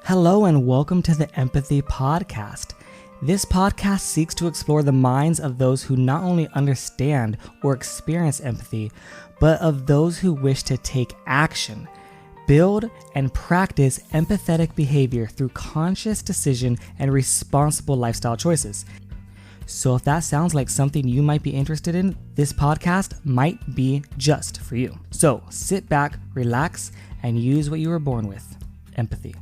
Hello and welcome to the Empathy Podcast. This podcast seeks to explore the minds of those who not only understand or experience empathy, but of those who wish to take action, build, and practice empathetic behavior through conscious decision and responsible lifestyle choices. So if that sounds like something you might be interested in, this podcast might be just for you. So sit back, relax, and use what you were born with, empathy.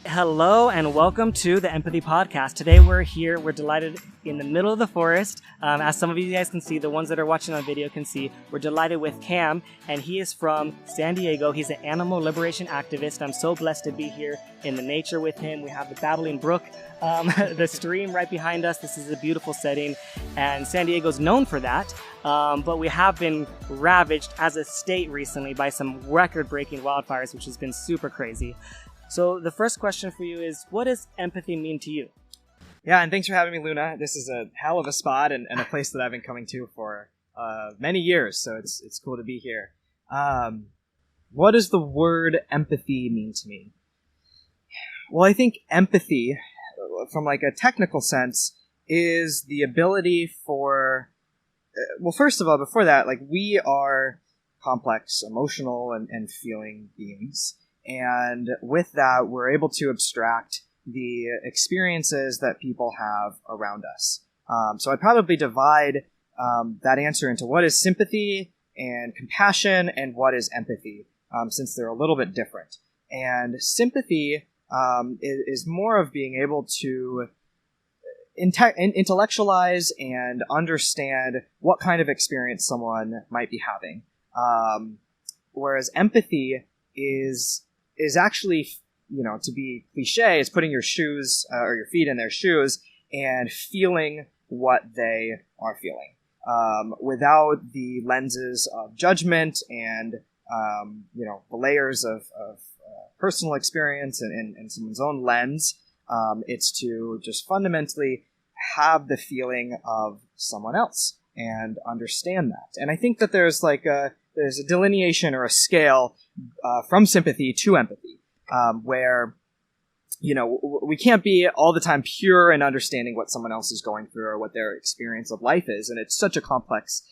Hello and welcome to the Empathy Podcast. Today we're delighted in the middle of the forest. As some of you guys can see, the ones that are watching on video can see, we're delighted with Cam, and he is from San Diego. He's an animal liberation activist. I'm so blessed to be here in the nature with him. We have the babbling brook, the stream right behind us. This is a beautiful setting, and San Diego's known for that. But we have been ravaged as a state recently by some record-breaking wildfires, which has been super crazy. So the first question for you is, what does empathy mean to you? Yeah, and thanks for having me, Luna. This is a hell of a spot and a place that I've been coming to for many years, so it's cool to be here. What does the word empathy mean to me? Well, I think empathy, from like a technical sense, is the ability for... well, first of all, before that, like we are complex, emotional, and feeling beings. And with that, we're able to abstract the experiences that people have around us. So I'd probably divide that answer into what is sympathy and compassion and what is empathy, since they're a little bit different. And sympathy is more of being able to intellectualize and understand what kind of experience someone might be having. Whereas empathy is actually, you know, to be cliche, is putting your shoes or your feet in their shoes and feeling what they are feeling, without the lenses of judgment and the layers of personal experience and someone's own lens. It's to just fundamentally have the feeling of someone else and understand that. And I think that there's a delineation or a scale from sympathy to empathy, where, you know, we can't be all the time pure in understanding what someone else is going through or what their experience of life is. And it's such a complex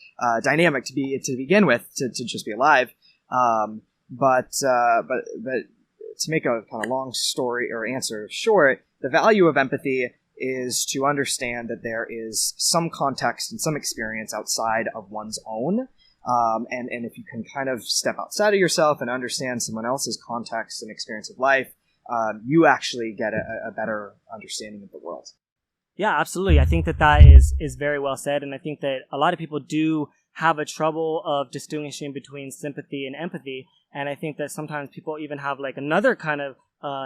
dynamic to begin with, to just be alive. But to make a kind of long story or answer short, the value of empathy is to understand that there is some context and some experience outside of one's own. And if you can kind of step outside of yourself and understand someone else's context and experience of life, you actually get a better understanding of the world. Yeah, absolutely. I think that is very well said. And I think that a lot of people do have a trouble of distinguishing between sympathy and empathy. And I think that sometimes people even have like another kind of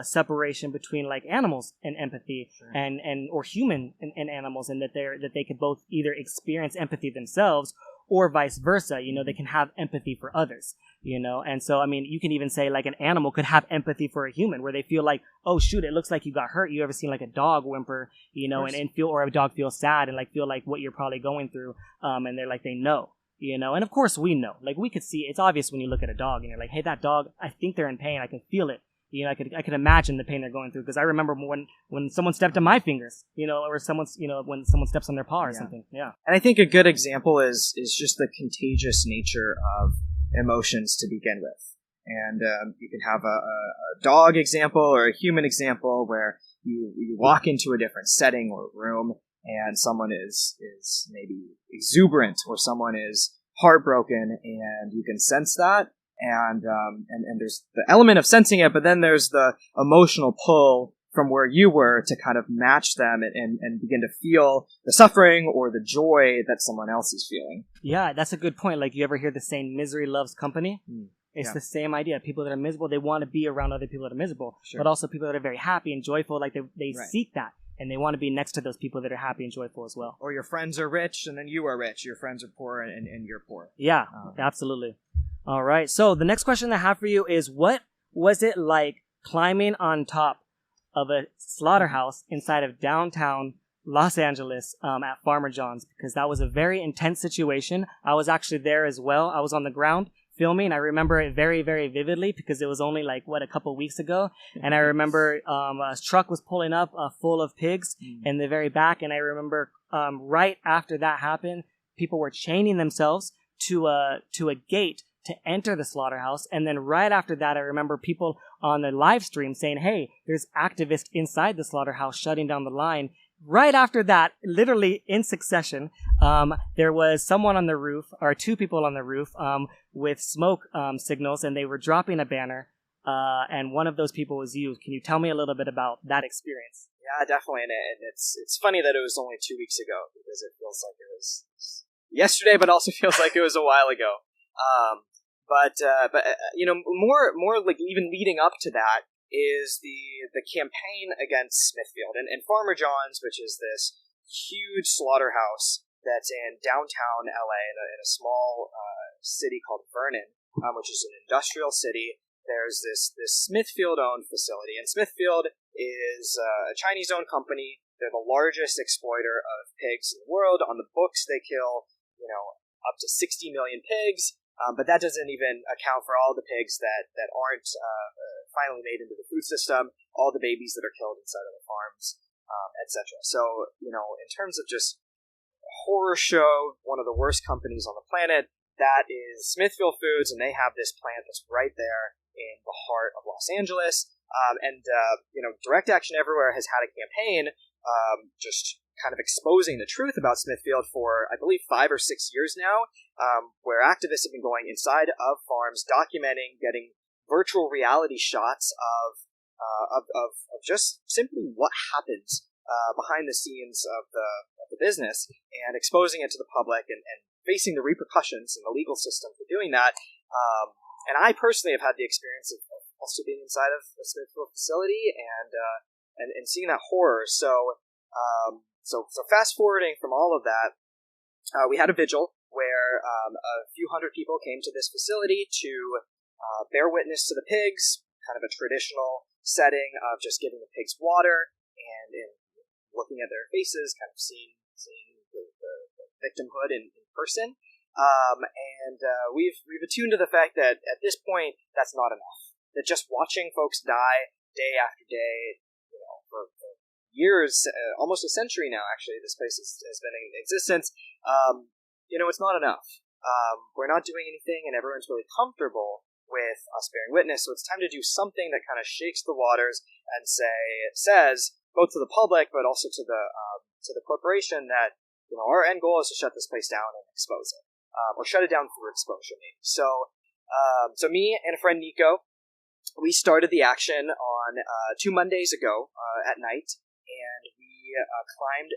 separation between like animals and empathy, sure, and or human and animals, and that they could both either experience empathy themselves or vice versa. You know, they can have empathy for others, you know. And so, I mean, you can even say like an animal could have empathy for a human, where they feel like, oh shoot, it looks like you got hurt. You ever seen like a dog whimper, you know, and feel, or a dog feel sad and like feel like what you're probably going through, and they're like, they know. You know, and of course we know, like we could see, it's obvious when you look at a dog and you're like, hey, that dog, I think they're in pain. I can feel it. You know, I could imagine the pain they're going through, because I remember when someone stepped on my fingers, you know, or when someone steps on their paw or something. Yeah. And I think a good example is just the contagious nature of emotions to begin with. And you can have a dog example or a human example where you walk into a different setting or room, and someone is maybe exuberant or someone is heartbroken, and you can sense that. And there's the element of sensing it, but then there's the emotional pull from where you were to kind of match them and begin to feel the suffering or the joy that someone else is feeling. Yeah, that's a good point. Like, you ever hear the saying, misery loves company? It's the same idea. People that are miserable, they want to be around other people that are miserable, sure, but also people that are very happy and joyful. Like they right, seek that. And they want to be next to those people that are happy and joyful as well. Or your friends are rich, and then you are rich. Your friends are poor, and you're poor. Yeah, absolutely. All right. So the next question I have for you is, what was it like climbing on top of a slaughterhouse inside of downtown Los Angeles at Farmer Johns? Because that was a very intense situation. I was actually there as well. I was on the ground filming. I remember it very, very vividly because it was only like, a couple weeks ago. And I remember a truck was pulling up full of pigs in the very back. And I remember right after that happened, people were chaining themselves to a gate to enter the slaughterhouse. And then right after that, I remember people on the live stream saying, hey, there's activists inside the slaughterhouse shutting down the line. Right after that, literally in succession, there was someone on the roof, or two people on the roof, with smoke signals, and they were dropping a banner, and one of those people was you. Can you tell me a little bit about that experience? Yeah, definitely, and it's funny that it was only 2 weeks ago, because it feels like it was yesterday, but also feels like it was a while ago. But more like even leading up to that is the campaign against Smithfield and Farmer Johns, which is this huge slaughterhouse that's in downtown LA in a small city called Vernon, which is an industrial city. There's this Smithfield-owned facility, and Smithfield is a Chinese-owned company. They're the largest exploiter of pigs in the world. On the books, they kill up to 60 million pigs. But that doesn't even account for all the pigs that aren't finally made into the food system, all the babies that are killed inside of the farms, etc. So, in terms of just horror show, one of the worst companies on the planet, that is Smithfield Foods, and they have this plant that's right there in the heart of Los Angeles. Direct Action Everywhere has had a campaign just kind of exposing the truth about Smithfield for, I believe, 5 or 6 years now, where activists have been going inside of farms, documenting, getting virtual reality shots of just simply what happens behind the scenes of the business, and exposing it to the public and facing the repercussions in the legal system for doing that. And I personally have had the experience of also being inside of a Smithfield facility and seeing that horror. So fast forwarding from all of that, we had a vigil where a few hundred people came to this facility to bear witness to the pigs, kind of a traditional setting of just giving the pigs water and looking at their faces, kind of seeing the victimhood in person. We've attuned to the fact that at this point, that's not enough. That just watching folks die day after day, for years, almost a century now, actually, this place has been in existence, it's not enough. We're not doing anything, and everyone's really comfortable with us bearing witness, so it's time to do something that kind of shakes the waters and says, both to the public, but also to the corporation, that our end goal is to shut this place down and expose it, or shut it down through exposure, maybe. So me and a friend, Nico, we started the action on 2 Mondays ago at night, and we climbed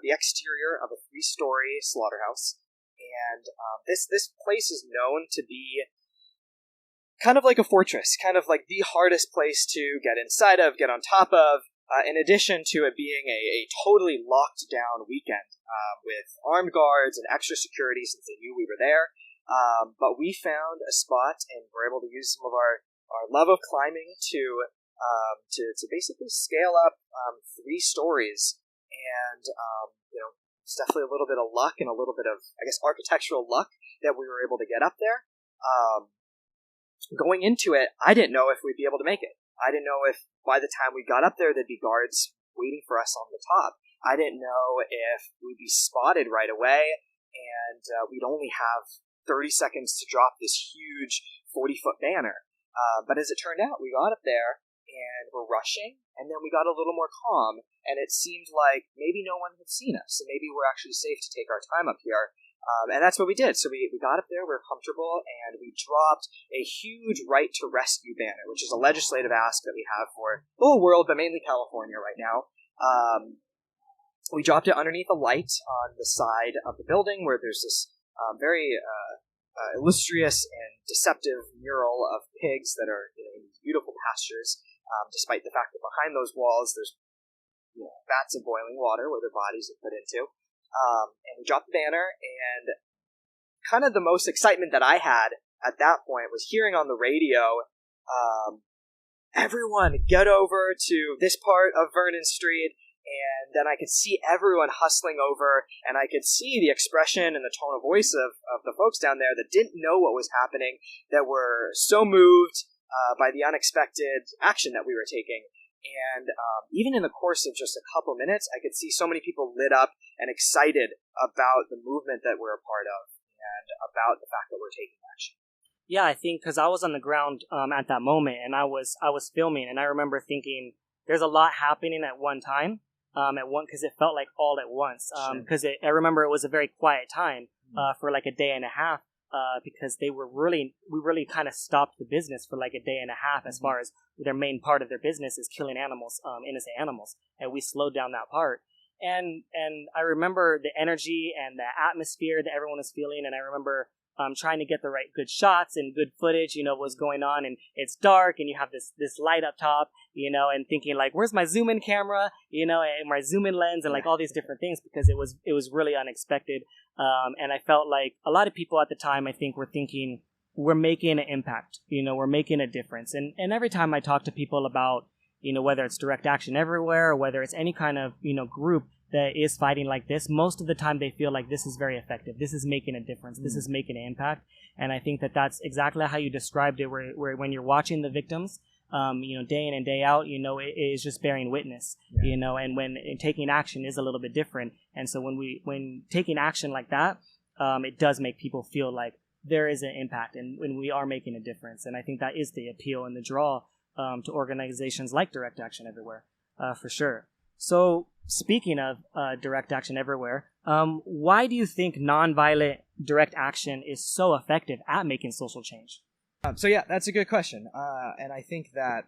the exterior of a 3-story slaughterhouse. And this place is known to be kind of like a fortress, kind of like the hardest place to get inside of, get on top of, in addition to it being a totally locked down weekend with armed guards and extra security since they knew we were there. But we found a spot and were able to use some of our love of climbing to basically scale up 3 stories. And it's definitely a little bit of luck and a little bit of, I guess, architectural luck that we were able to get up there. Going into it, I didn't know if we'd be able to make it. I didn't know if by the time we got up there, there'd be guards waiting for us on the top. I didn't know if we'd be spotted right away, and we'd only have 30 seconds to drop this huge 40-foot banner. But as it turned out, we got up there, and we're rushing, and then we got a little more calm, and it seemed like maybe no one had seen us, so maybe we're actually safe to take our time up here. And that's what we did. So we got up there, we were comfortable, and we dropped a huge right to rescue banner, which is a legislative ask that we have for the whole world, but mainly California right now. We dropped it underneath a light on the side of the building where there's this very illustrious and deceptive mural of pigs that are in these beautiful pastures, despite the fact that behind those walls there's vats of boiling water where their bodies are put into. And we dropped the banner, and kind of the most excitement that I had at that point was hearing on the radio, everyone get over to this part of Vernon Street And then I could see everyone hustling over, and I could see the expression and the tone of voice of the folks down there that didn't know what was happening, that were so moved by the unexpected action that we were taking. And even in the course of just a couple minutes, I could see so many people lit up and excited about the movement that we're a part of and about the fact that we're taking action. Yeah, I think because I was on the ground at that moment, and I was filming, and I remember thinking there's a lot happening at one time. Because it felt like all at once. Because I remember it was a very quiet time for like a day and a half. Because we really kind of stopped the business for like a day and a half, as far as their main part of their business is killing animals, innocent animals, and we slowed down that part. And I remember the energy and the atmosphere that everyone was feeling, and I remember trying to get the right good shots and good footage, what was going on, and it's dark, and you have this light up top, and thinking like, where's my zoom in camera, and my zoom in lens, and like all these different things, because it was really unexpected, and I felt like a lot of people at the time, I think, were thinking we're making an impact, we're making a difference, and every time I talk to people about, whether it's Direct Action Everywhere or whether it's any kind of group that is fighting like this, most of the time they feel like this is very effective. This is making a difference. This is making an impact. And I think that that's exactly how you described it, where when you're watching the victims, day in and day out, it is just bearing witness, and when taking action is a little bit different. And so when taking action like that, it does make people feel like there is an impact and when we are making a difference. And I think that is the appeal and the draw to organizations like Direct Action Everywhere, for sure. So speaking of Direct Action Everywhere, why do you think nonviolent direct action is so effective at making social change? So yeah, that's a good question. And I think that,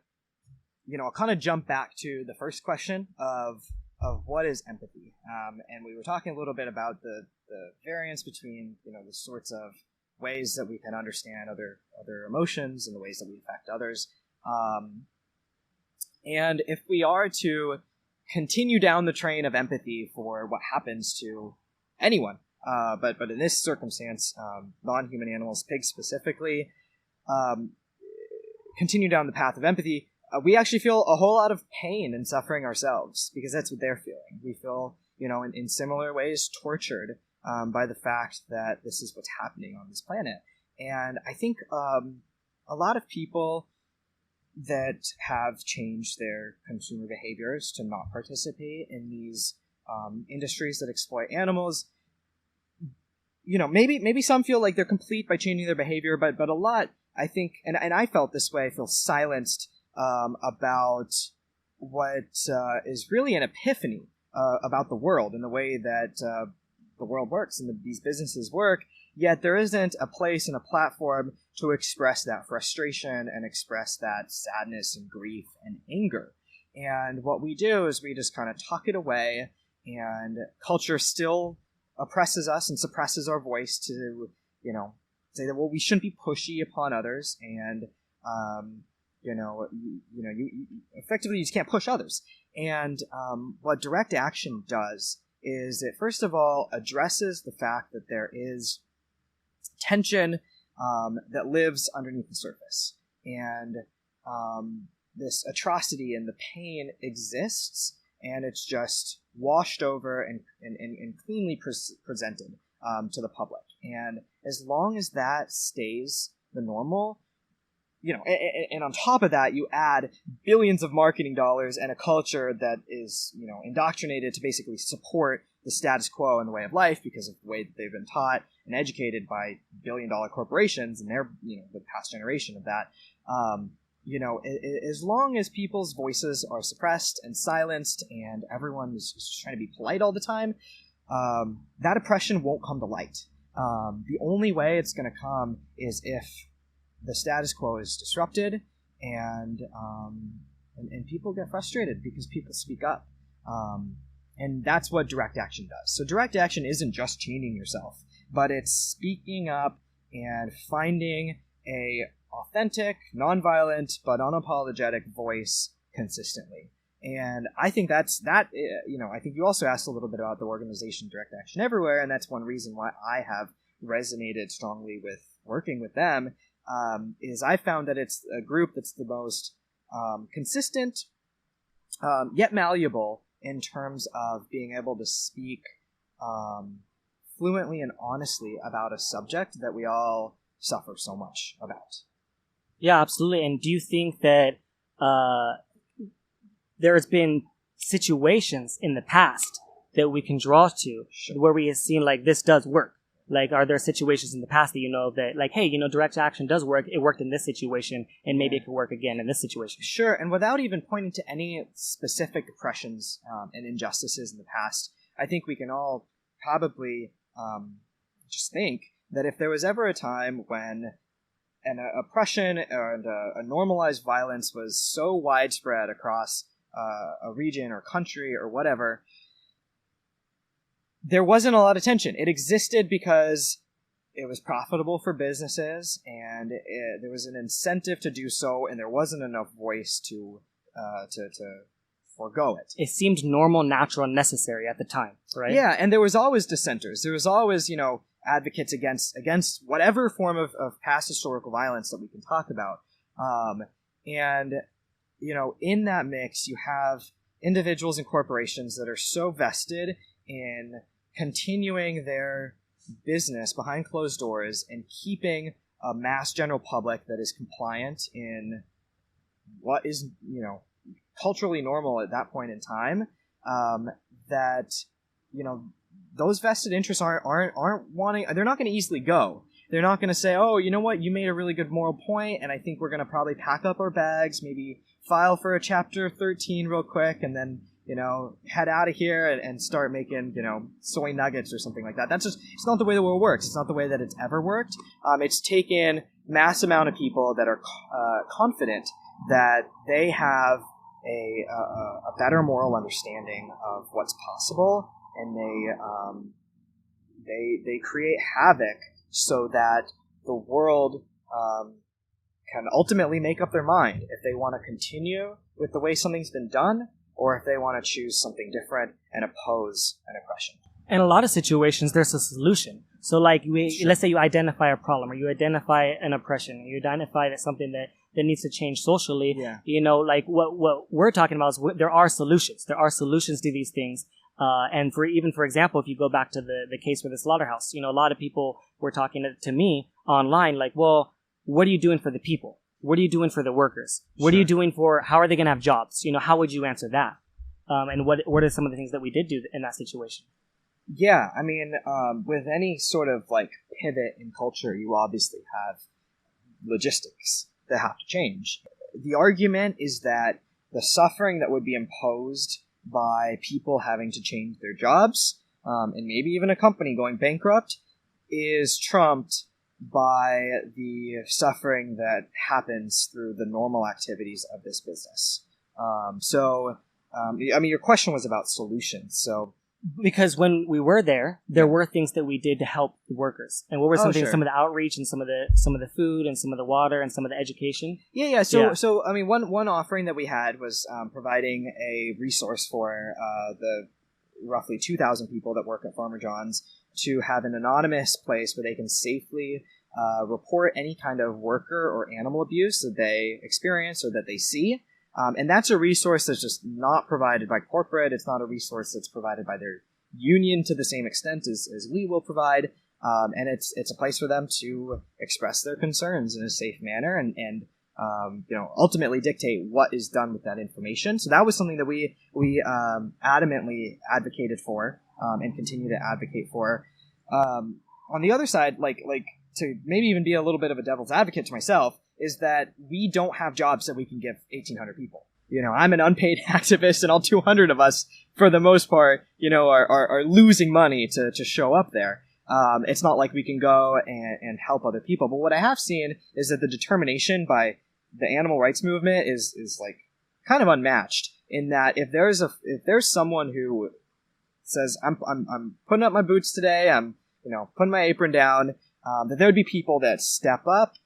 I'll kind of jump back to the first question of what is empathy. And we were talking a little bit about the variance between, the sorts of ways that we can understand other emotions and the ways that we affect others. And if we are to continue down the train of empathy for what happens to anyone, but in this circumstance, non-human animals, pigs specifically, continue down the path of empathy, we actually feel a whole lot of pain and suffering ourselves, because that's what they're feeling. We feel, in similar ways, tortured by the fact that this is what's happening on this planet. And I think a lot of people that have changed their consumer behaviors to not participate in these industries that exploit animals, maybe some feel like they're complete by changing their behavior, but a lot, I think, and I felt this way, feel silenced about what is really an epiphany about the world and the way that the world works and these businesses work, yet there isn't a place and a platform to express that frustration and express that sadness and grief and anger. And what we do is we just kind of tuck it away, and culture still oppresses us and suppresses our voice to, say that, well, we shouldn't be pushy upon others, and you effectively you just can't push others. And what direct action does is it first of all addresses the fact that there is tension that lives underneath the surface, and this atrocity and the pain exists, and it's just washed over and cleanly presented to the public. And as long as that stays the normal, and on top of that, you add billions of marketing dollars and a culture that is, indoctrinated to basically support the status quo in the way of life because of the way that they've been taught and educated by billion-dollar corporations and their, the past generation of that. As long as people's voices are suppressed and silenced and everyone is trying to be polite all the time, that oppression won't come to light. The only way it's going to come is if the status quo is disrupted, and people get frustrated because people speak up, and that's what direct action does. So direct action isn't just changing yourself, but it's speaking up and finding a authentic, nonviolent, but unapologetic voice consistently. And I think that's that. I think you also asked a little bit about the organization Direct Action Everywhere, and that's one reason why I have resonated strongly with working with them. Is I found that it's a group that's the most consistent, yet malleable in terms of being able to speak fluently and honestly about a subject that we all suffer so much about. Yeah, absolutely. And do you think that there's been situations in the past that we can draw to where we have seen like this does work? Like, are there situations in the past that you know that, like, hey, direct action does work. It worked in this situation, and maybe it could work again in this situation. Sure, and without even pointing to any specific oppressions and injustices in the past, I think we can all probably just think that if there was ever a time when an oppression and a normalized violence was so widespread across a region or country or whatever, there wasn't a lot of tension. It existed because it was profitable for businesses, and there was an incentive to do so, and there wasn't enough voice to forego it. It seemed normal, natural, and necessary at the time, right? Yeah, and there was always dissenters. There was always, advocates against whatever form of past historical violence that we can talk about. And in that mix, you have individuals and corporations that are so vested in continuing their business behind closed doors and keeping a mass general public that is compliant in what is, culturally normal at that point in time, that, those vested interests aren't wanting, they're not going to easily go. They're not going to say, oh, you know what, you made a really good moral point, and I think we're going to probably pack up our bags, maybe file for a Chapter 13 real quick, and then, head out of here and start making, soy nuggets or something like that. It's not the way the world works. It's not the way that it's ever worked. It's taken mass amount of people that are confident that they have a better moral understanding of what's possible, and they create havoc so that the world can ultimately make up their mind if they want to continue with the way something's been done, or if they want to choose something different and oppose an oppression. In a lot of situations, there's a solution. So, like, let's say you identify a problem, or you identify an oppression, or you identify that something that needs to change socially. Yeah. Like what we're talking about is there are solutions. There are solutions to these things. And for example, if you go back to the case with the slaughterhouse, a lot of people were talking to me online, like, well, what are you doing for the people? What are you doing for the workers? What are you doing how are they going to have jobs? How would you answer that? And what are some of the things that we did do in that situation? Yeah, I mean, with any sort of like pivot in culture, you obviously have logistics that have to change. The argument is that the suffering that would be imposed by people having to change their jobs, and maybe even a company going bankrupt, is trumped by the suffering that happens through the normal activities of this business. Your question was about solutions, so... Because when we were there were things that we did to help the workers. And what were some things? Some of the outreach and some of the food and some of the water and some of the education. Yeah. So I mean, one offering that we had was providing a resource for the roughly 2,000 people that work at Farmer Johns to have an anonymous place where they can safely report any kind of worker or animal abuse that they experience or that they see. And that's a resource that's just not provided by corporate. It's not a resource that's provided by their union to the same extent as we will provide. And it's a place for them to express their concerns in a safe manner and ultimately dictate what is done with that information. So that was something that we adamantly advocated for and continue to advocate for. On the other side, like to maybe even be a little bit of a devil's advocate to myself, is that we don't have jobs that we can give 1,800 people. I'm an unpaid activist, and all 200 of us, for the most part, are losing money to show up there. It's not like we can go and help other people. But what I have seen is that the determination by the animal rights movement is like kind of unmatched. In that if there's someone who says I'm putting up my boots today, I'm putting my apron down, that there would be people that step up.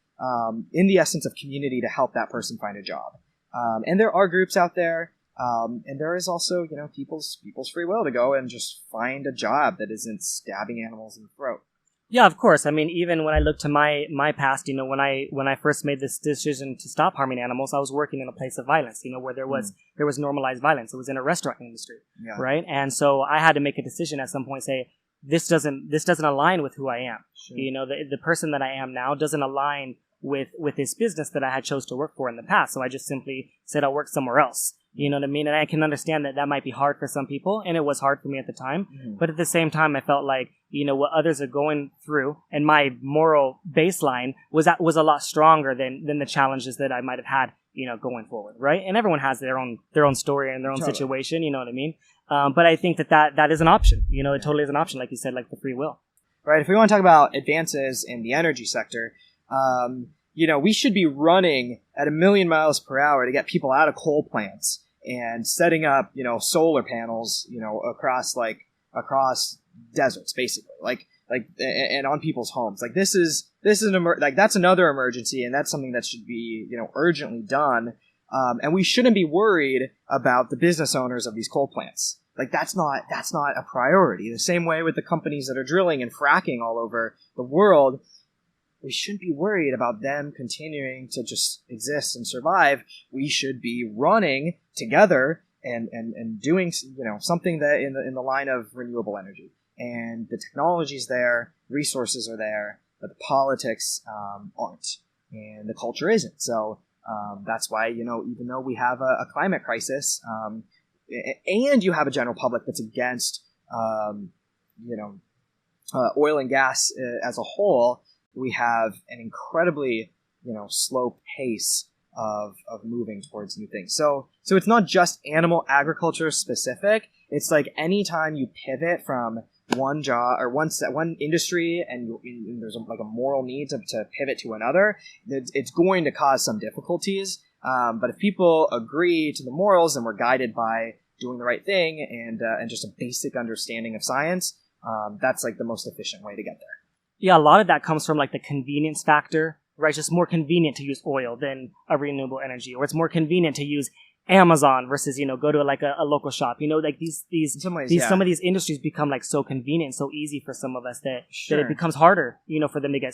In the essence of community to help that person find a job. And there are groups out there, and there is also, people's free will to go and just find a job that isn't stabbing animals in the throat. Yeah, of course. I mean, even when I look to my past, when I first made this decision to stop harming animals, I was working in a place of violence, where there was normalized violence. It was in a restaurant industry, Yeah. right? And so I had to make a decision at some point, say this doesn't align with who I am. Sure. The person that I am now doesn't align with this business that I had chose to work for in the past. So I just simply said I'll work somewhere else. You know what I mean? And I can understand that might be hard for some people, and it was hard for me at the time. Mm-hmm. But at the same time, I felt like, what others are going through and my moral baseline was a lot stronger than the challenges that I might have had, going forward, right? And everyone has their own story and their own Totally. situation, you know what I mean? But I think that is an option. It totally is an option, like you said, like the free will. Right. If we want to talk about advances in the energy sector, we should be running at 1,000,000 miles per hour to get people out of coal plants and setting up, solar panels, across deserts, basically, and on people's homes. Like this is that's another emergency, and that's something that should be, urgently done. And we shouldn't be worried about the business owners of these coal plants. Like that's not a priority. The same way with the companies that are drilling and fracking all over the world. We shouldn't be worried about them continuing to just exist and survive. We should be running together and doing, something that in the line of renewable energy. And the technology's there, resources are there, but the politics aren't, and the culture isn't. So that's why, even though we have a climate crisis, and you have a general public that's against, oil and gas as a whole, we have an incredibly, slow pace of moving towards new things. So it's not just animal agriculture specific. It's like anytime you pivot from one job or one industry and there's a moral need to pivot to another, it's going to cause some difficulties. But if people agree to the morals and we're guided by doing the right thing and just a basic understanding of science, that's like the most efficient way to get there. Yeah, a lot of that comes from like the convenience factor, right? It's just more convenient to use oil than a renewable energy, or it's more convenient to use Amazon versus, go to like a local shop. Like some of these industries become like so convenient, so easy for some of us that it becomes harder, for them to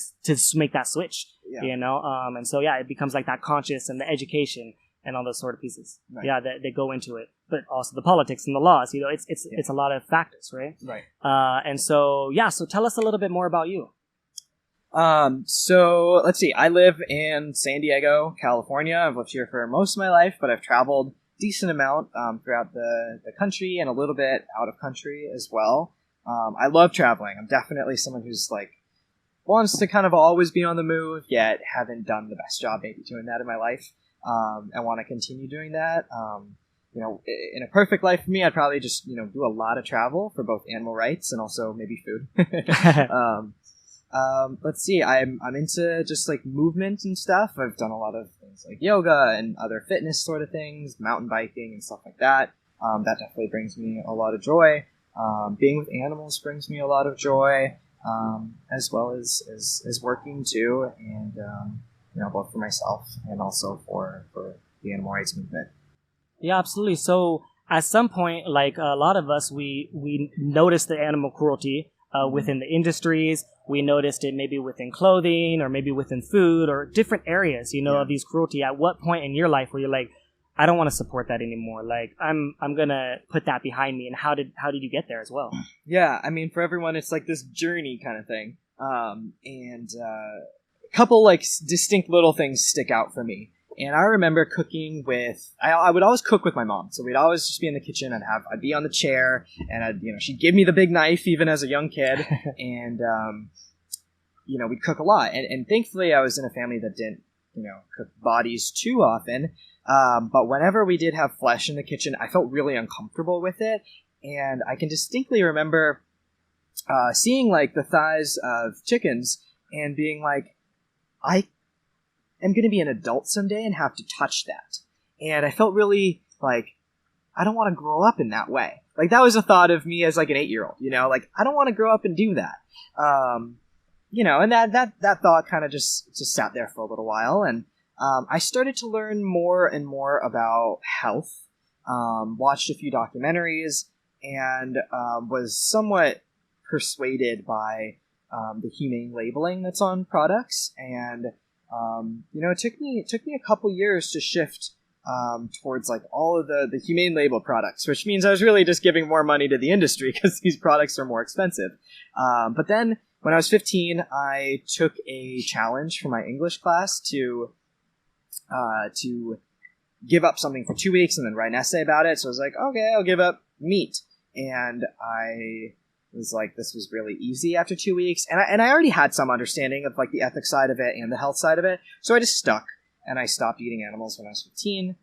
make that switch, and so it becomes like that conscious and the education and all those sort of pieces, right. That go into it, but also the politics and the laws, it's a lot of factors, right? Right. And so tell us a little bit more about you. So let's see. I live in San Diego, California. I've lived here for most of my life, but I've traveled a decent amount throughout the country and a little bit out of country as well. I love traveling. I'm definitely someone who's like wants to kind of always be on the move, yet haven't done the best job maybe doing that in my life. And want to continue doing that. In a perfect life for me, I'd probably just, do a lot of travel for both animal rights and also maybe food. Let's see. I'm into just like movement and stuff. I've done a lot of things like yoga and other fitness sort of things, mountain biking and stuff like that. That definitely brings me a lot of joy. Being with animals brings me a lot of joy, as well as working too, and both for myself and also for the animal rights movement. Yeah, absolutely. So at some point, like a lot of us, we noticed the animal cruelty within the industries. We noticed it maybe within clothing or maybe within food or different areas, of these cruelty. At what point in your life were you like, I don't want to support that anymore? Like I'm gonna put that behind me. And how did you get there as well? Yeah, I mean, for everyone, it's like this journey kind of thing. And a couple like distinct little things stick out for me. And I remember cooking with, I would always cook with my mom. So we'd always just be in the kitchen. I'd be on the chair and she'd give me the big knife even as a young kid. And, we'd cook a lot. And thankfully I was in a family that didn't, cook bodies too often. But whenever we did have flesh in the kitchen, I felt really uncomfortable with it. And I can distinctly remember, seeing like the thighs of chickens and being like, I'm going to be an adult someday and have to touch that. And I felt really like, I don't want to grow up in that way. Like that was a thought of me as like an 8-year-old, like I don't want to grow up and do that. And that thought kind of just sat there for a little while. And I started to learn more and more about health, watched a few documentaries, and was somewhat persuaded by the humane labeling that's on products, and it took me a couple years to shift towards like all of the humane label products, which means I was really just giving more money to the industry because these products are more expensive. But then when I was 15, I took a challenge for my English class to give up something for 2 weeks and then write an essay about it. So I was like, okay, I'll give up meat. And I was like, this was really easy after 2 weeks. And I already had some understanding of like the ethics side of it and the health side of it. So I just stuck and I stopped eating animals when I was 15,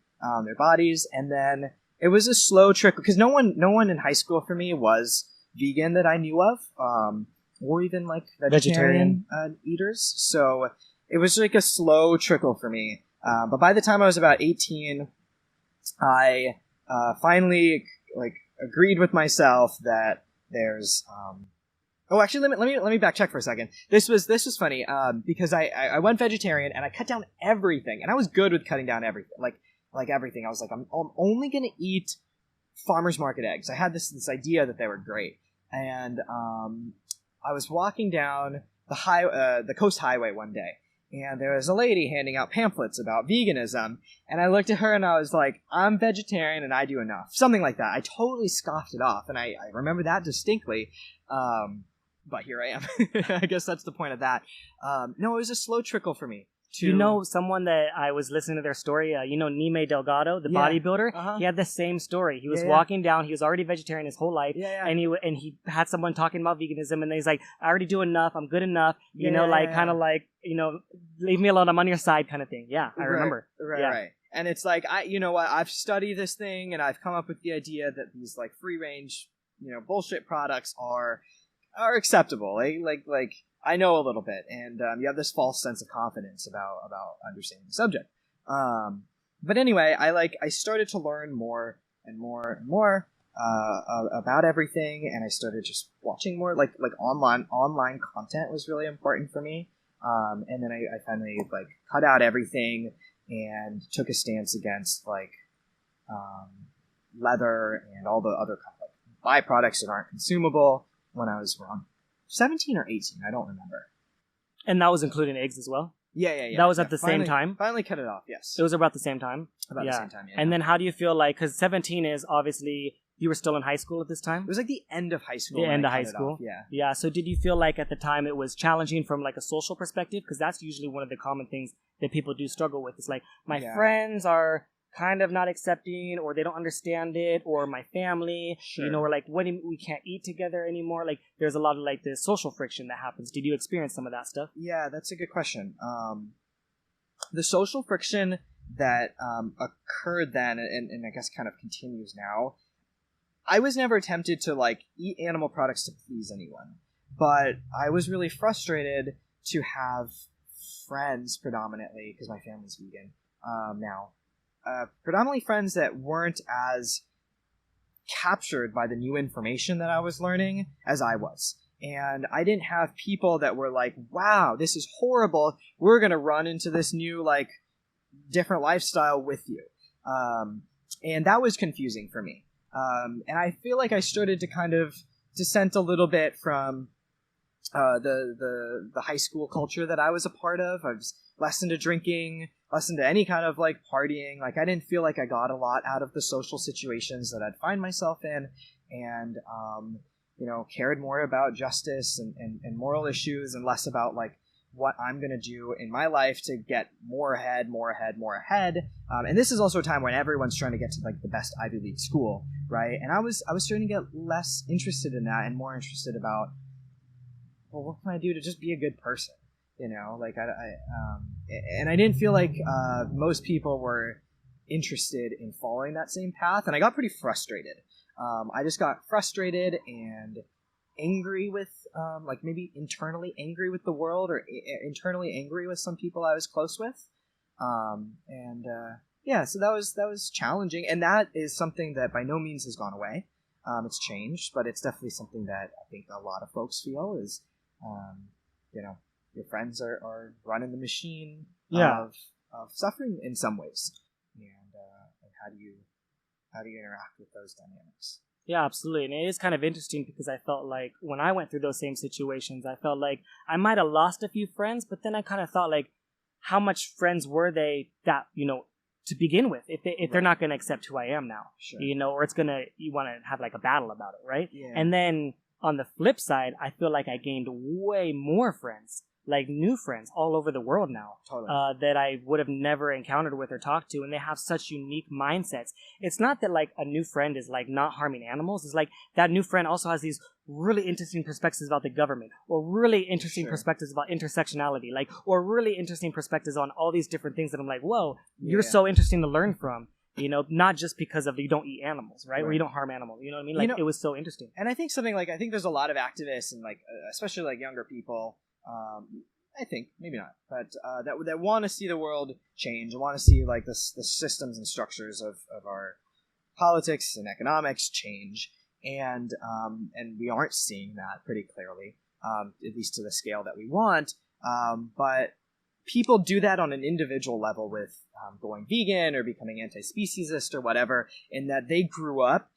their bodies. And then it was a slow trickle because no one in high school for me was vegan that I knew of, or even like vegetarian eaters. So it was like a slow trickle for me. But by the time I was about 18, I finally like agreed with myself that there's actually let me backcheck for a second. This was funny because I went vegetarian and I cut down everything, and I was good with cutting down everything, like everything. I was like, I'm only gonna eat farmers market eggs. I had this idea that they were great, and I was walking down the coast highway one day. And there was a lady handing out pamphlets about veganism. And I looked at her and I was like, I'm vegetarian and I do enough. Something like that. I totally scoffed it off. And I remember that distinctly. But here I am. I guess that's the point of that. No, it was a slow trickle for me. Someone that I was listening to their story, Nime Delgado, the bodybuilder, he had the same story. He was walking down, he was already vegetarian his whole life, and he had someone talking about veganism, and he's like, I already do enough, I'm good enough, leave me alone, I'm on your side kind of thing. Yeah, I remember. Right. And it's like, I've studied this thing, and I've come up with the idea that these like free range, bullshit products are acceptable. Like I know a little bit, and you have this false sense of confidence about understanding the subject. But anyway, I started to learn more and more and more about everything, and I started just watching more like online content was really important for me. And then I finally like cut out everything and took a stance against like leather and all the other byproducts that aren't consumable when I was around 17 or 18, I don't remember. And that was including eggs as well? Yeah. That was at the same time? Finally cut it off, yes. It was about the same time? About the same time, yeah. And then how do you feel like, because 17 is obviously, you were still in high school at this time? It was like the end of high school. The end of high school? Yeah. Yeah, so did you feel like at the time it was challenging from like a social perspective? Because that's usually one of the common things that people do struggle with. It's like, my friends are kind of not accepting, or they don't understand it, or my family, or like, we can't eat together anymore. Like, there's a lot of like this social friction that happens. Did you experience some of that stuff? Yeah, that's a good question. The social friction that occurred then, and I guess kind of continues now, I was never tempted to like eat animal products to please anyone, but I was really frustrated to have friends predominantly, because my family's vegan now, predominantly friends that weren't as captured by the new information that I was learning as I was. And I didn't have people that were like, wow, this is horrible. We're going to run into this new, like, different lifestyle with you. And that was confusing for me. And I feel like I started to kind of dissent a little bit from the high school culture that I was a part of. I was less into drinking, less into any kind of like partying. Like I didn't feel like I got a lot out of the social situations that I'd find myself in, and cared more about justice and moral issues and less about like what I'm gonna do in my life to get more ahead. And this is also a time when everyone's trying to get to like the best Ivy League school, right? And I was starting to get less interested in that and more interested about, well, what can I do to just be a good person? Like and I didn't feel like most people were interested in following that same path, and I got pretty frustrated. I just got frustrated and angry with, like maybe internally angry with the world, or internally angry with some people I was close with. So that was challenging, and that is something that by no means has gone away. It's changed, but it's definitely something that I think a lot of folks feel is, your friends are running the machine of suffering in some ways, and how do you interact with those dynamics? Yeah, absolutely. And it is kind of interesting because I felt like when I went through those same situations, I felt like I might have lost a few friends, but then I kind of thought like, how much friends were they that, to begin with, if they're not going to accept who I am now, Sure. or it's going to, you want to have like a battle about it, right? Yeah. And then on the flip side, I feel like I gained way more friends, like new friends all over the world now, Totally. that I would have never encountered with or talked to. And they have such unique mindsets. It's not that like a new friend is like not harming animals. It's like that new friend also has these really interesting perspectives about the government, or really interesting Sure. perspectives about intersectionality, like, or really interesting perspectives on all these different things that I'm like, whoa, you're Yeah. so interesting to learn from. Not just because of you don't eat animals, right? Or Right. you don't harm animals. You know what I mean? Like, it was so interesting. And I think I think there's a lot of activists and like, especially like younger people, I think maybe not, but that want to see the world change and want to see like the systems and structures of our politics and economics change, and we aren't seeing that pretty clearly, at least to the scale that we want. But people do that on an individual level with going vegan or becoming anti-speciesist or whatever, in that they grew up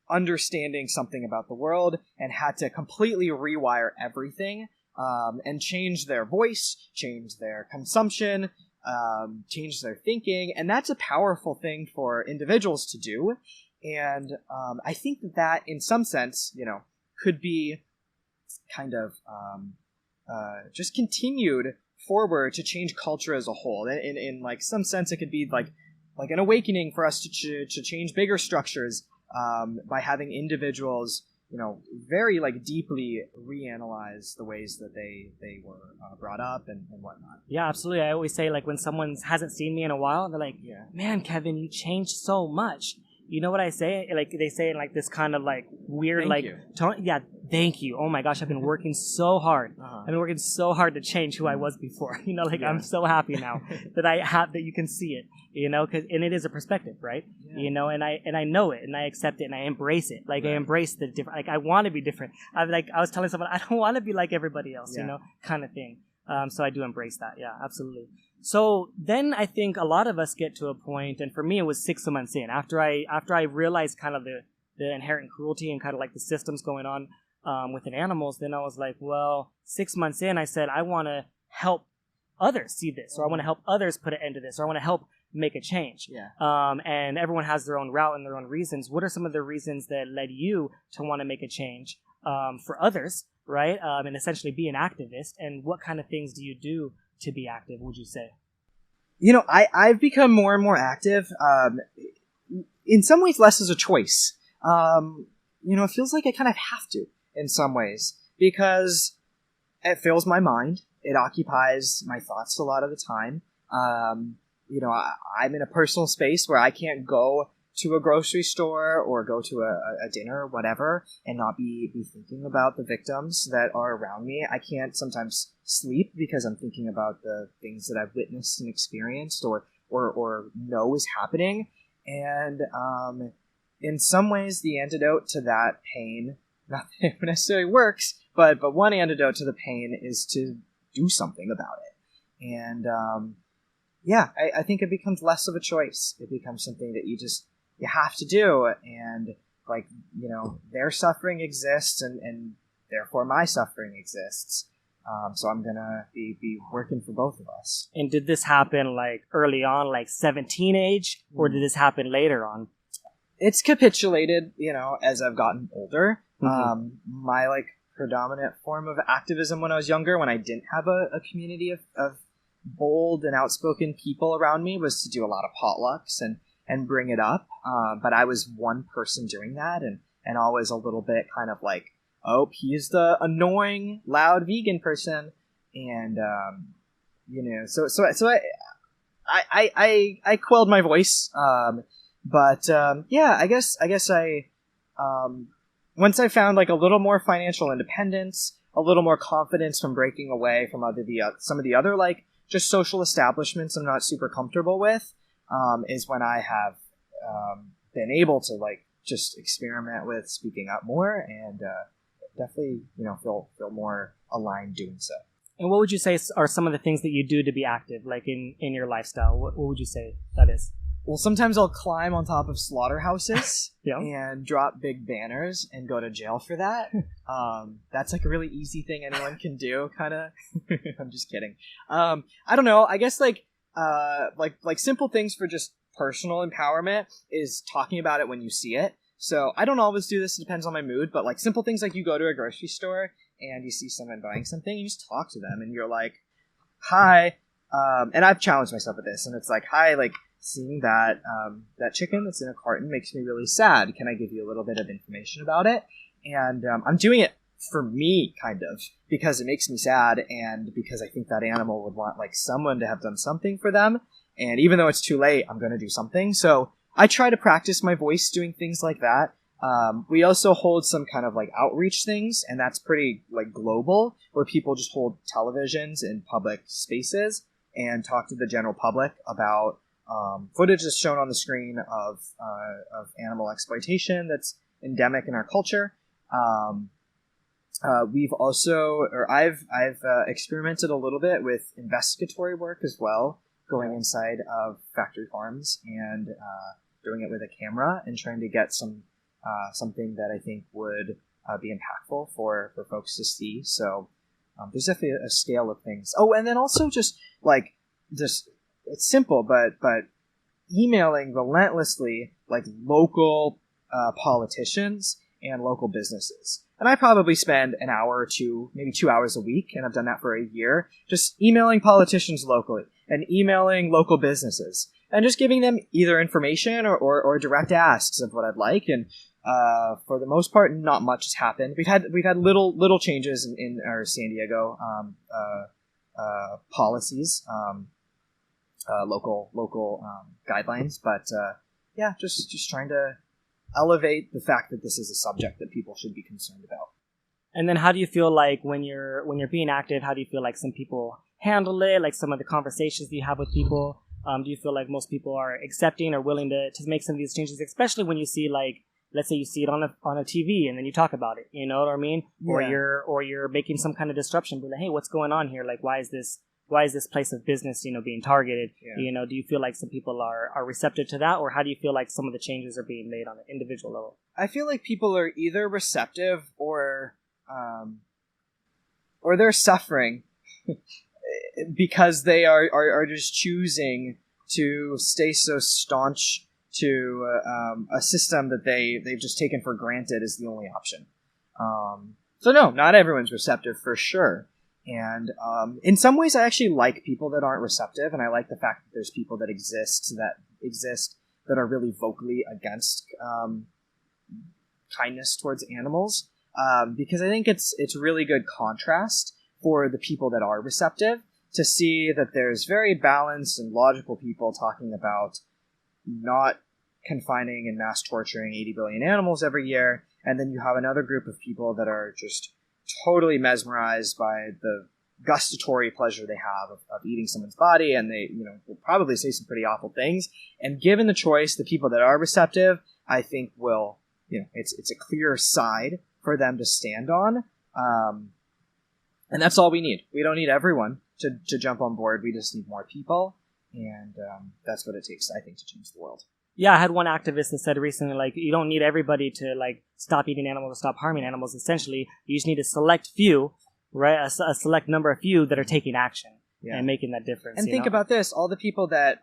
understanding something about the world and had to completely rewire everything, and change their voice, change their consumption, change their thinking. And that's a powerful thing for individuals to do. And I think that in some sense, could be kind of just continued forward to change culture as a whole. In like some sense, it could be like an awakening for us to change bigger structures, by having individuals, very like deeply reanalyze the ways that they were brought up and whatnot. Yeah, absolutely. I always say, like, when someone hasn't seen me in a while, they're like, Yeah. man, Kevin, you changed so much. You know what I say? Like, they say in like this kind of like weird, Thank like, you. tone. Yeah, thank you. Oh my gosh, I've been working so hard. I've been working so hard to change who I was before. Yeah. I'm so happy now that you can see it, and it is a perspective, right? Yeah. And I know it, and I accept it, and I embrace it. Like, Right. I embrace the different, like, I want to be different. I was telling someone, I don't want to be like everybody else, Yeah. kind of thing. So I do embrace that. Yeah, absolutely. So then I think a lot of us get to a point, and for me it was 6 months in, after I realized kind of the inherent cruelty and kind of like the systems going on within animals. Then I was like, well, 6 months in, I said I want to help others see this, or I want to help others put an end to this, or I want to help make a change. Yeah. And everyone has their own route and their own reasons. What are some of the reasons that led you to want to make a change for others, right? And essentially be an activist. And what kind of things do you do to be active, would you say? I've become more and more active, in some ways less as a choice. It feels like I kind of have to in some ways, because it fills my mind. It occupies my thoughts a lot of the time. I'm in a personal space where I can't go to a grocery store or go to a dinner or whatever and not be thinking about the victims that are around me. I can't sometimes sleep because I'm thinking about the things that I've witnessed and experienced or know is happening. And in some ways, the antidote to that pain, not that it necessarily works, but one antidote to the pain is to do something about it. And I think it becomes less of a choice. It becomes something that you have to do. And like, their suffering exists, and therefore my suffering exists. So I'm gonna be working for both of us. And did this happen like early on, like 17 age, or did this happen later on? It's capitulated, as I've gotten older. Mm-hmm. My like predominant form of activism when I was younger, when I didn't have a community of bold and outspoken people around me, was to do a lot of potlucks and bring it up. But I was one person doing that, and always a little bit kind of like, oh, he's the annoying, loud vegan person. And, so I quelled my voice. I guess I, once I found like a little more financial independence, a little more confidence from breaking away from some of the other like just social establishments I'm not super comfortable with, is when I have been able to like just experiment with speaking up more, and definitely feel more aligned doing so. And what would you say are some of the things that you do to be active, like in your lifestyle? What would you say that is? Well, sometimes I'll climb on top of slaughterhouses Yeah. and drop big banners and go to jail for that. That's like a really easy thing anyone can do, kind of. I'm just kidding. I don't know. I guess like simple things for just personal empowerment is talking about it when you see it. So I don't always do this. It depends on my mood. But like simple things like you go to a grocery store and you see someone buying something, you just talk to them and you're like, hi. And I've challenged myself with this, and it's like, hi, like, seeing that that chicken that's in a carton makes me really sad. Can I give you a little bit of information about it? And I'm doing it for me, kind of, because it makes me sad, and because I think that animal would want like someone to have done something for them. And even though it's too late, I'm going to do something. So I try to practice my voice doing things like that. We also hold some kind of like outreach things, and that's pretty like global, where people just hold televisions in public spaces and talk to the general public about footage that's shown on the screen of animal exploitation that's endemic in our culture. We've also, or I've experimented a little bit with investigatory work as well, going inside of factory farms and doing it with a camera and trying to get something that I think would be impactful for folks to see. So there's definitely a scale of things. Oh, and then also just it's simple, but emailing relentlessly like local politicians and local businesses. And I probably spend an hour or two, maybe 2 hours a week, and I've done that for a year, just emailing politicians locally and emailing local businesses and just giving them either information or direct asks of what I'd like. And for the most part, not much has happened. We've had little changes in our San Diego policies, local guidelines, but yeah, just trying to elevate the fact that this is a subject that people should be concerned about. And then how do you feel like when you're being active, how do you feel like some people handle it, like some of the conversations that you have with people? Do you feel like most people are accepting or willing to make some of these changes, especially when you see, like, let's say you see it on a TV and then you talk about it, you know what I mean? Yeah. Or you're making some kind of disruption, be like, hey, what's going on here? Like, why is this place of business, being targeted? Yeah. Do you feel like some people are receptive to that, or how do you feel like some of the changes are being made on an individual level? I feel like people are either receptive or they're suffering because they are just choosing to stay so staunch to a system that they've just taken for granted as the only option. So no, not everyone's receptive for sure. And in some ways, I actually like people that aren't receptive, and I like the fact that there's people that exist that are really vocally against kindness towards animals, because I think it's really good contrast for the people that are receptive to see that there's very balanced and logical people talking about not confining and mass torturing 80 billion animals every year, and then you have another group of people that are just totally mesmerized by the gustatory pleasure they have of eating someone's body, and they will probably say some pretty awful things. And given the choice, the people that are receptive, I think will, it's a clear side for them to stand on, and that's all we need. We don't need everyone to jump on board. We just need more people, and that's what it takes, I think, to change the world. Yeah, I had one activist that said recently, like, you don't need everybody to, like, stop eating animals or stop harming animals. Essentially, you just need a select few, right? A select number of few that are taking action and making that difference. And think about this. All the people that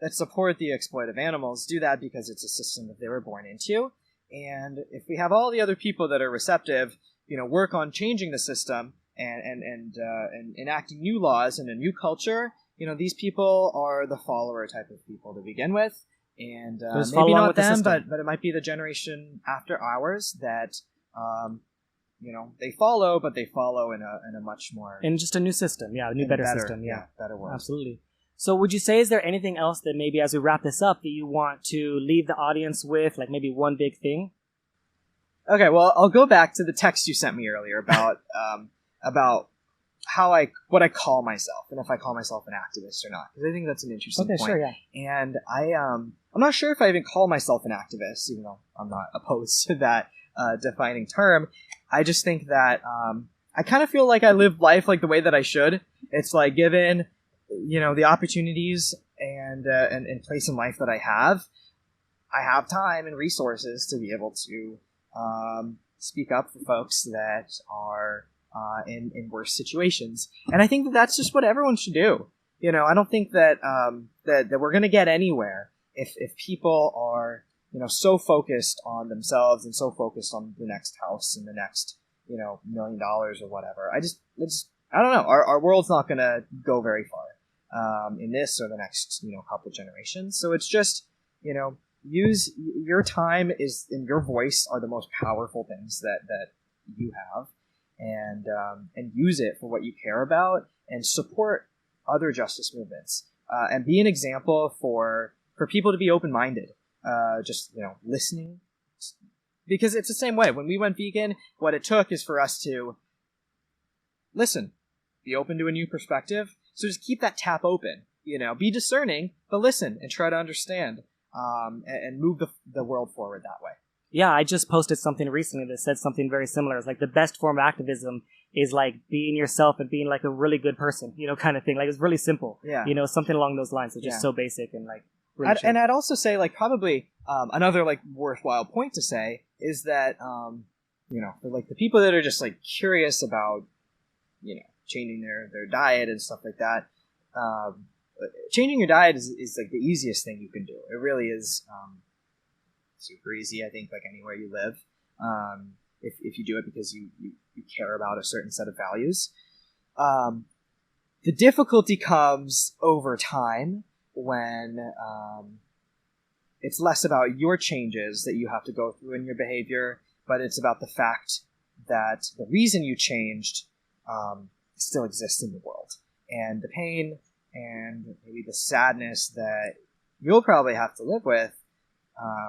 support the exploitive animals do that because it's a system that they were born into. And if we have all the other people that are receptive, work on changing the system and enacting new laws and a new culture, these people are the follower type of people to begin with. And maybe not them, but it might be the generation after ours that, they follow, but they follow in a much more... In just a new system, better system, better world. Absolutely. So would you say, is there anything else that maybe as we wrap this up that you want to leave the audience with, like maybe one big thing? Okay, well, I'll go back to the text you sent me earlier about what I call myself, and if I call myself an activist or not, because I think that's an interesting point. Sure, yeah. And I'm not sure if I even call myself an activist, even though I'm not opposed to that defining term. I just think that I kind of feel like I live life like the way that I should. It's like given, the opportunities and place in life that I have time and resources to be able to speak up for folks that are in worse situations. And I think that that's just what everyone should do. You know, I don't think that that we're going to get anywhere if people are, you know, so focused on themselves and so focused on the next house and the next, you know, $1 million or whatever. I don't know. Our world's not going to go very far in this or the next, you know, couple generations. So it's just, you know, use your time and your voice are the most powerful things that you have, and use it for what you care about, and support other justice movements, and be an example for people to be open-minded, just, you know, listening, because it's the same way. When we went vegan, what it took is for us to listen, be open to a new perspective. So just keep that tap open, you know, be discerning, but listen and try to understand, and move the world forward that way. Yeah, I just posted something recently that said something very similar. It's like the best form of activism is like being yourself and being like a really good person, you know, kind of thing. Like, it's really simple. Yeah. You know, something along those lines. It's just so basic and like really and I'd also say, like, probably another like worthwhile point to say is that you know, for like the people that are just like curious about, you know, changing their diet and stuff like that, changing your diet is like the easiest thing you can do. It really is super easy, I think, like anywhere you live, if you do it because you care about a certain set of values. The difficulty comes over time when it's less about your changes that you have to go through in your behavior, but it's about the fact that the reason you changed still exists in the world. And the pain and maybe the sadness that you'll probably have to live with,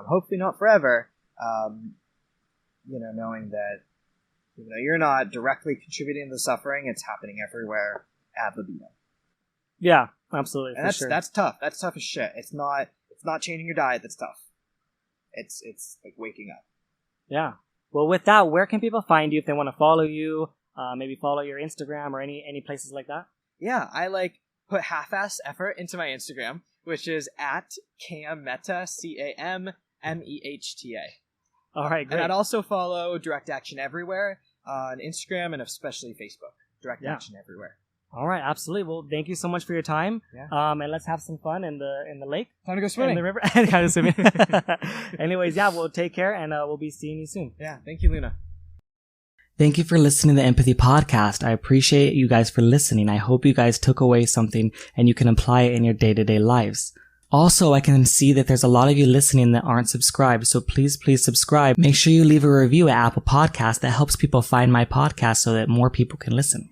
hopefully not forever, you know, knowing that, you know, you're not directly contributing to the suffering, it's happening everywhere ad libitum. Yeah, absolutely. And that's tough. That's tough as shit. It's not changing your diet that's tough. It's like waking up. Yeah. Well, with that, where can people find you if they want to follow you? Maybe follow your Instagram or any places like that? Yeah, I like put half-ass effort into my Instagram, which is at Cam Mehta, CAMMEHTA. All right, great. And I'd also follow Direct Action Everywhere on Instagram and especially Facebook. Direct Action Everywhere. All right, absolutely. Well, thank you so much for your time. Yeah. And let's have some fun in the lake. Time to go swimming. In the river. Kind of swimming. Anyways, yeah, we'll take care, and we'll be seeing you soon. Yeah, thank you, Luna. Thank you for listening to the Empathy Podcast. I appreciate you guys for listening. I hope you guys took away something and you can apply it in your day-to-day lives. Also, I can see that there's a lot of you listening that aren't subscribed, so please subscribe. Make sure you leave a review at Apple Podcasts. That helps people find my podcast so that more people can listen.